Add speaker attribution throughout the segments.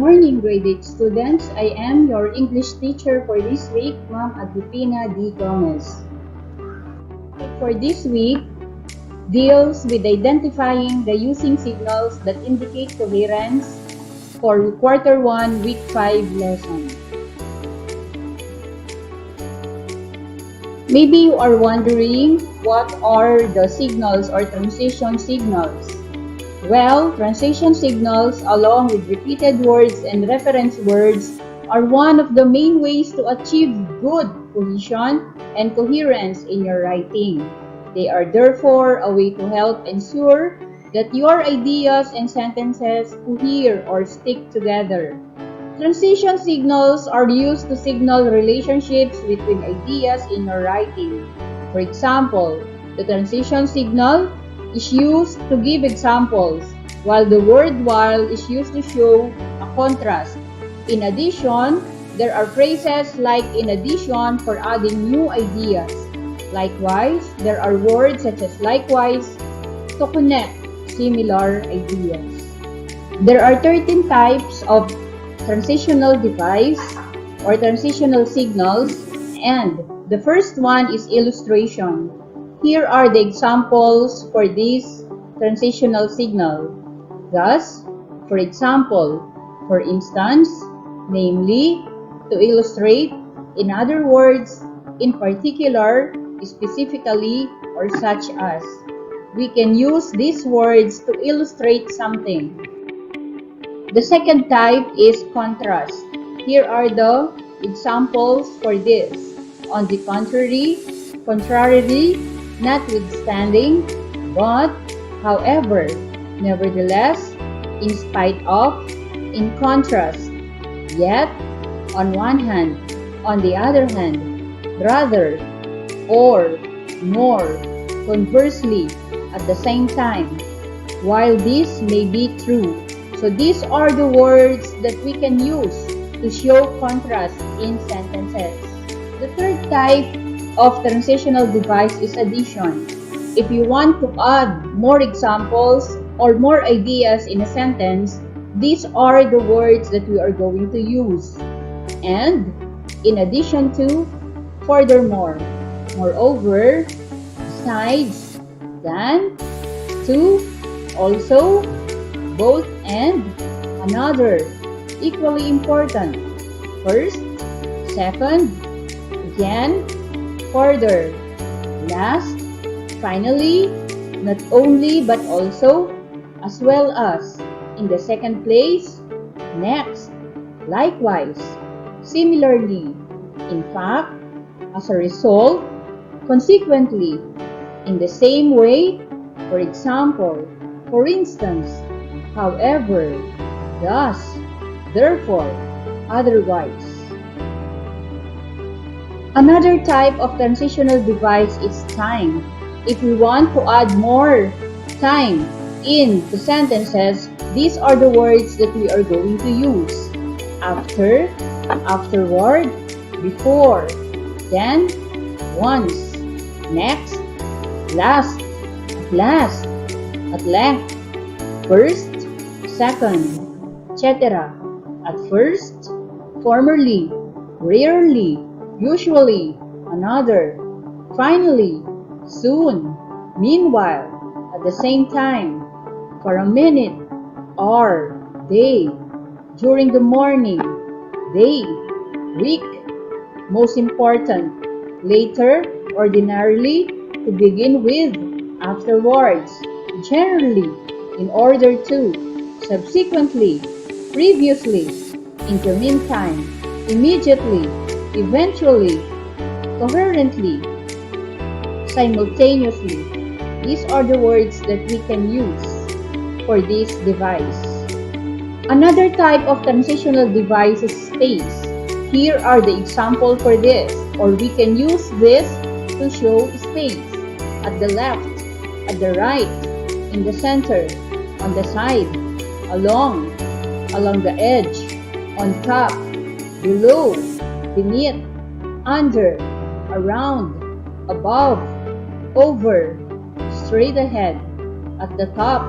Speaker 1: morning, grade 8 students. I am your English teacher for this week, Ma'am Agripina D. Gomez. For this week, deals with identifying the using signals that indicate coherence for Quarter 1, Week 5 lesson. Maybe you are wondering what are the signals or transition signals. Well, transition signals along with repeated words and reference words are one of the main ways to achieve good cohesion and coherence in your writing. They are therefore a way to help ensure that your ideas and sentences cohere or stick together. Transition signals are used to signal relationships between ideas in your writing. For example, the transition signal is used to give examples, while the word while is used to show a contrast. In addition, there are phrases like in addition for adding new ideas. Likewise, there are words such as likewise to connect similar ideas. There are 13 types of transitional device or transitional signals, and the first one is illustration. Here are the examples for this transitional signal. Thus, for example, for instance, namely, to illustrate, in other words, in particular, specifically, or such as. We can use these words to illustrate something. The second type is contrast. Here are the examples for this. On the contrary, contrarily, notwithstanding, but, however, nevertheless, in spite of, in contrast, yet, on one hand, on the other hand, rather, or, nor, conversely, at the same time, while this may be true. So these are the words that we can use to show contrast in sentences. The third type of transitional device is addition. If you want to add more examples or more ideas in a sentence, these are the words that we are going to use. And, in addition to, furthermore, moreover, besides, than, to, also, both, and, another, equally important, first, second, again, further, last, finally, not only but also, as well as, in the second place, next, likewise, similarly, in fact, as a result, consequently, in the same way, for example, for instance, however, thus, therefore, otherwise. Another type of transitional device is time. If we want to add more time in the sentences, these are the words that we are going to use. After, afterward, before, then, once, next, last, at last, at length, first, second, etc. At first, formerly, rarely, usually, another, finally, soon, meanwhile, at the same time, for a minute, hour, day, during the morning, day, week, most important, later, ordinarily, to begin with, afterwards, generally, in order to, subsequently, previously, in the meantime, immediately, eventually, coherently, simultaneously. These are the words that we can use for this device. Another type of transitional device is space. Here are the examples for this, or we can use this to show space. At the left, at the right, in the center, on the side, along the edge, on top, below, beneath, under, around, above, over, straight ahead, at the top,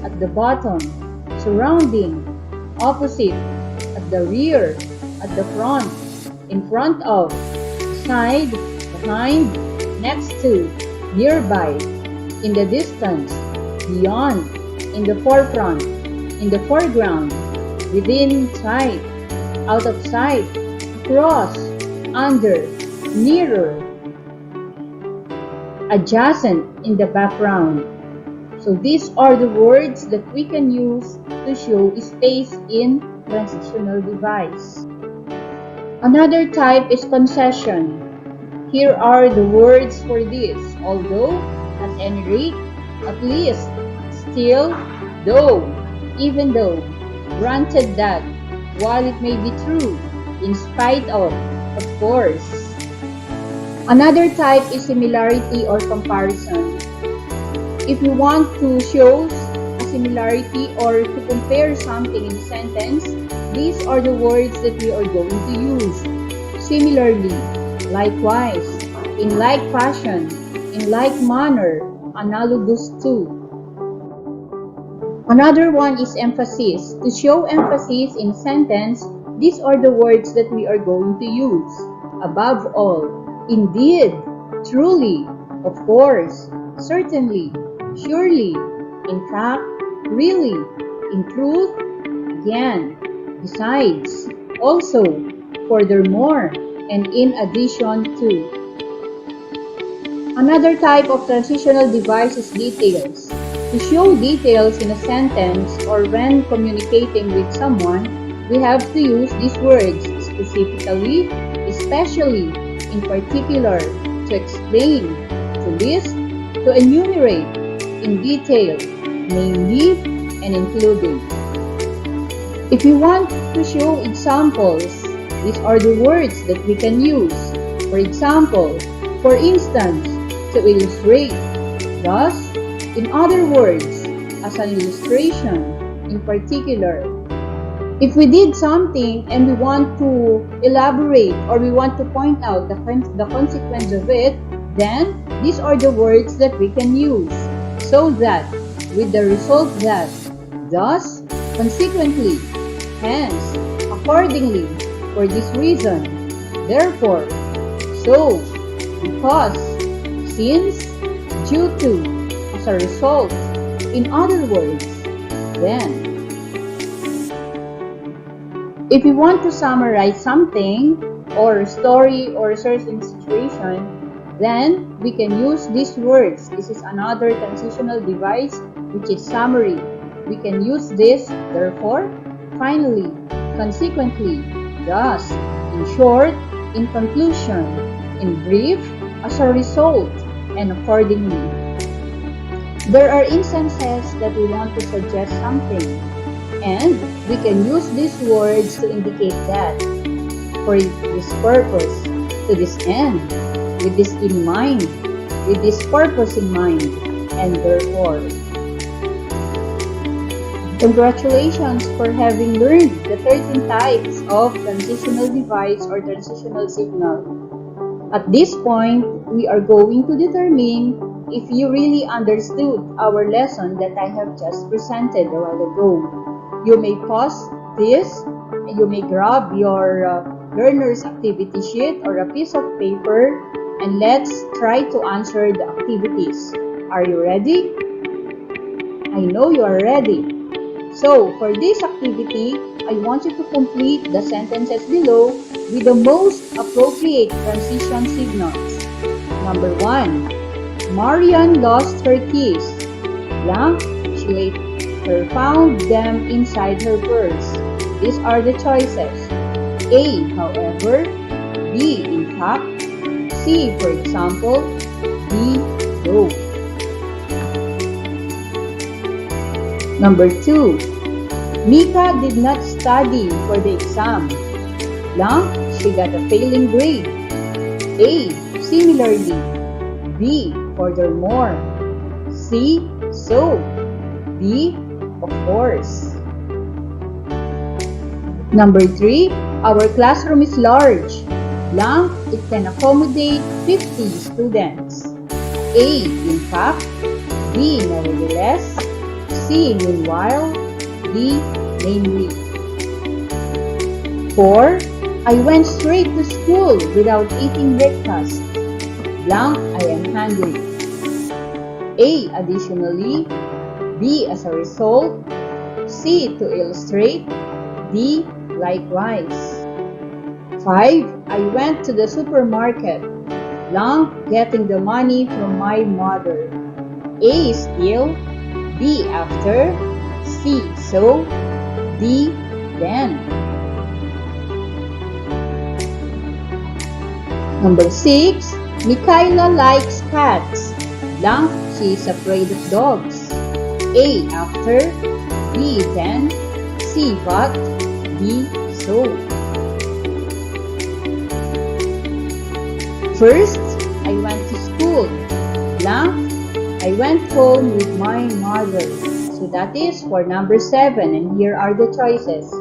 Speaker 1: at the bottom, surrounding, opposite, the rear, at the front, in front of, beside, behind, next to, nearby, in the distance, beyond, in the forefront, in the foreground, within sight, out of sight, across, under, nearer, adjacent, in the background. So these are the words that we can use to show space in transitional device. Another type is concession. Here are the words for this: although, at any rate, at least, still, though, even though, granted that, while it may be true, in spite of course. Another type is similarity or comparison. If you want to show a similarity or to compare something in a sentence, these are the words that we are going to use. Similarly, likewise, in like fashion, in like manner, analogous to. Another one is emphasis. To show emphasis in a sentence, these are the words that we are going to use. Above all, indeed, truly, of course, certainly, surely, in fact, really, in truth, again, besides, also, furthermore, and in addition to. Another type of transitional device is details. To show details in a sentence or when communicating with someone, we have to use these words: specifically, especially, in particular, to explain, to list, to enumerate, in detail, namely, and including. If you want to show examples, these are the words that we can use. For example, for instance, to illustrate, thus, in other words, as an illustration, in particular. If we did something and we want to elaborate or we want to point out the consequence of it, then these are the words that we can use. So that, with the result that, thus, consequently, hence, accordingly, for this reason, therefore, so, because, since, due to, as a result, in other words, then. If you want to summarize something, or a story, or a certain situation, then we can use these words. This is another transitional device, which is summary. We can use this, therefore, finally, consequently, thus, in short, in conclusion, in brief, as a result, and accordingly. There are instances that we want to suggest something, and we can use these words to indicate that. For this purpose, to this end, with this in mind, with this purpose in mind, and therefore. Congratulations for having learned the 13 types of transitional device or transitional signal. At this point, we are going to determine if you really understood our lesson that I have just presented a while ago. You may pause this, and you may grab your learner's activity sheet or a piece of paper, and let's try to answer the activities. Are you ready? I know you are ready. So, for this activity, I want you to complete the sentences below with the most appropriate transition signals. Number 1. Marian lost her keys. Blank, she later found them inside her purse. These are the choices. A, however, B, in fact, C, for example, D, though. Number 2. Mika did not study for the exam. Blank, she got a failing grade. A, similarly. B, furthermore. C, so. D, of course. Number 3. Our classroom is large. Blank, it can accommodate 50 students. A, in fact. B, nevertheless. C, meanwhile. D, namely. 4. I went straight to school without eating breakfast. Blank, I am hungry. A. Additionally. B. As a result. C. To illustrate. D. Likewise. 5. I went to the supermarket. Blank, getting the money from my mother. A. Still. B. After. C. So. D. Then. Number 6. Mikaela likes cats. Blank, she is afraid of dogs. A. After. B. Then. C. But. D. So. First, I went to school. Blank, I went home with my mother. So that is for number 7, and here are the choices.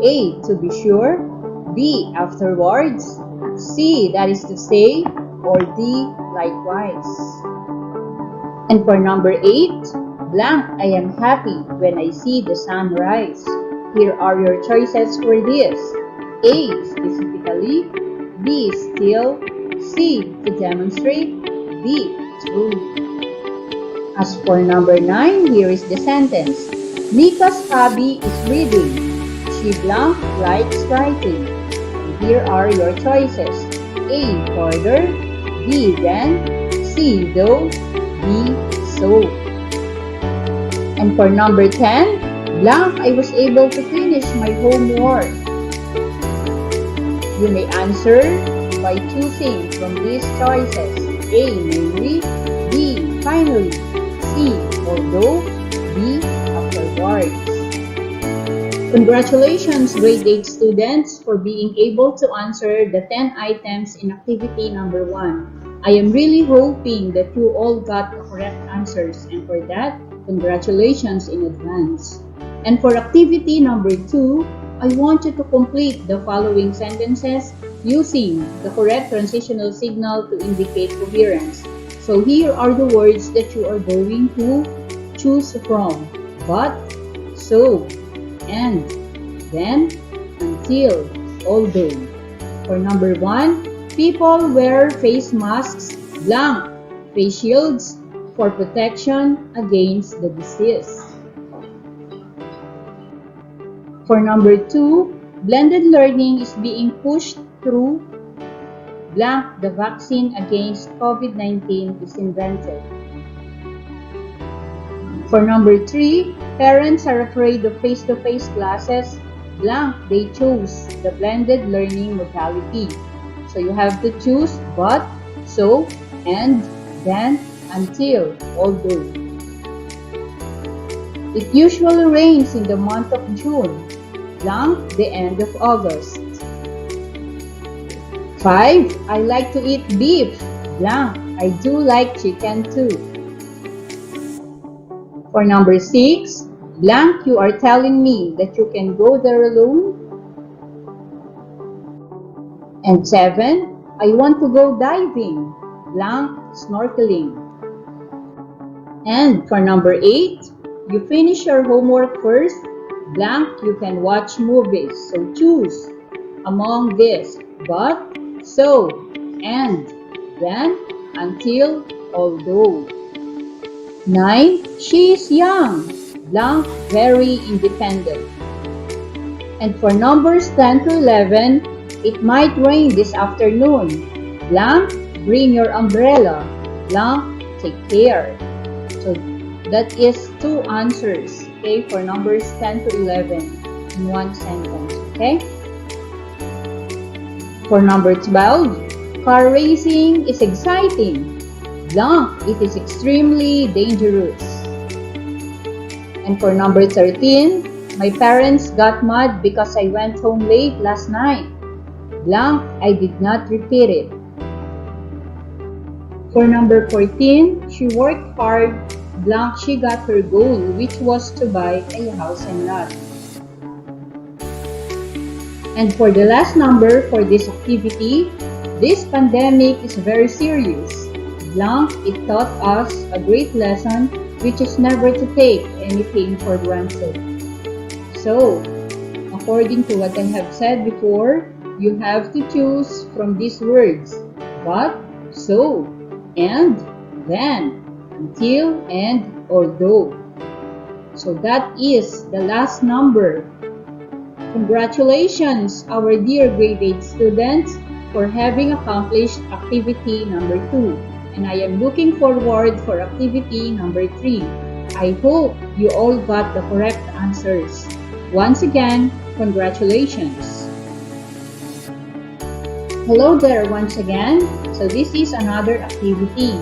Speaker 1: A. To be sure. B. Afterwards. C. That is to say. Or D. Likewise. And for number 8, blank, I am happy when I see the sun rise. Here are your choices for this. A. Specifically. B. Still. C. To demonstrate. D. True. As for number 9, here is the sentence. Mika's hobby is reading. She blank likes writing. And here are your choices. A. Further. B. Then. C. Though. D. So. And for number 10, blank, I was able to finish my homework. You may answer by choosing from these choices. A. Mainly. B. Finally. C. Although. D. Afterwards. Congratulations, grade 8 students, for being able to answer the 10 items in activity number 1. I am really hoping that you all got the correct answers, and for that, congratulations in advance. And for activity number 2, I want you to complete the following sentences using the correct transitional signal to indicate coherence. So here are the words that you are going to choose from. But, so, and, then, until, although. For number 1, people wear face masks, blank, face shields, for protection against the disease. For number 2, blended learning is being pushed through blank, the vaccine against COVID-19 is invented. For number 3, parents are afraid of face-to-face classes, blank, they chose the blended learning modality. So you have to choose but, so, and, then, until, although. It usually rains in the month of June, blank, the end of August. 5. I like to eat beef, blank, I do like chicken too. For number 6, blank, you are telling me that you can go there alone. And 7, I want to go diving, blank, snorkeling. And for number 8, you finish your homework first, blank, you can watch movies. So choose among this, but, so, and, then, until, although. 9. She is young, blank, very independent. And for numbers 10 to 11, it might rain this afternoon, blank, bring your umbrella, blank, take care. So that is 2 answers, okay, for numbers 10 to 11 in one sentence, okay? For number 12, car racing is exciting, blank, it is extremely dangerous. And for number 13, my parents got mad because I went home late last night, blank, I did not repeat it. For number 14, she worked hard, blank, she got her goal, which was to buy a house and lot. And for the last number for this activity, this pandemic is very serious. Blank, it taught us a great lesson, which is never to take anything for granted. So, according to what I have said before, you have to choose from these words. But, so, and, then, until, and, although. So that is the last number. Congratulations, our dear grade 8 students, for having accomplished activity number 2. And I am looking forward for activity number 3. I hope you all got the correct answers. Once again, congratulations. Hello there once again. So this is another activity.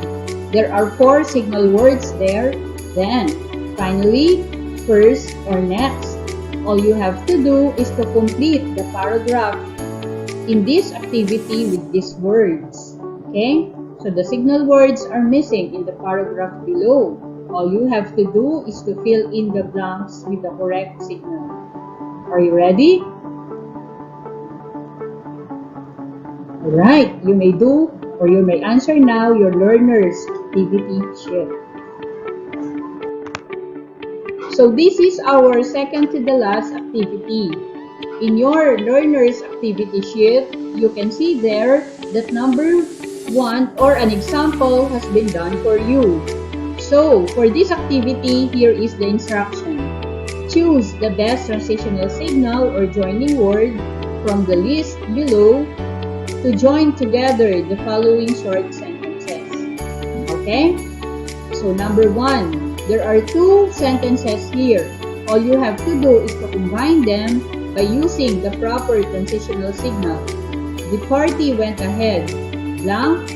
Speaker 1: There are 4 signal words there. Then, finally, first or next. All you have to do is to complete the paragraph in this activity with these words. Okay? So the signal words are missing in the paragraph below. All you have to do is to fill in the blanks with the correct signal. Are you ready? Alright, you may do or you may answer now your learner's activity sheet. So this is our second to the last activity. In your learner's activity sheet, you can see there that number 1 or an example has been done for you. So for this activity, here is the instruction. Choose the best transitional signal or joining word from the list below to join together the following short sentences. Okay? So number 1. There are 2 sentences here. All you have to do is to combine them by using the proper transitional signal. The party went ahead. Blank,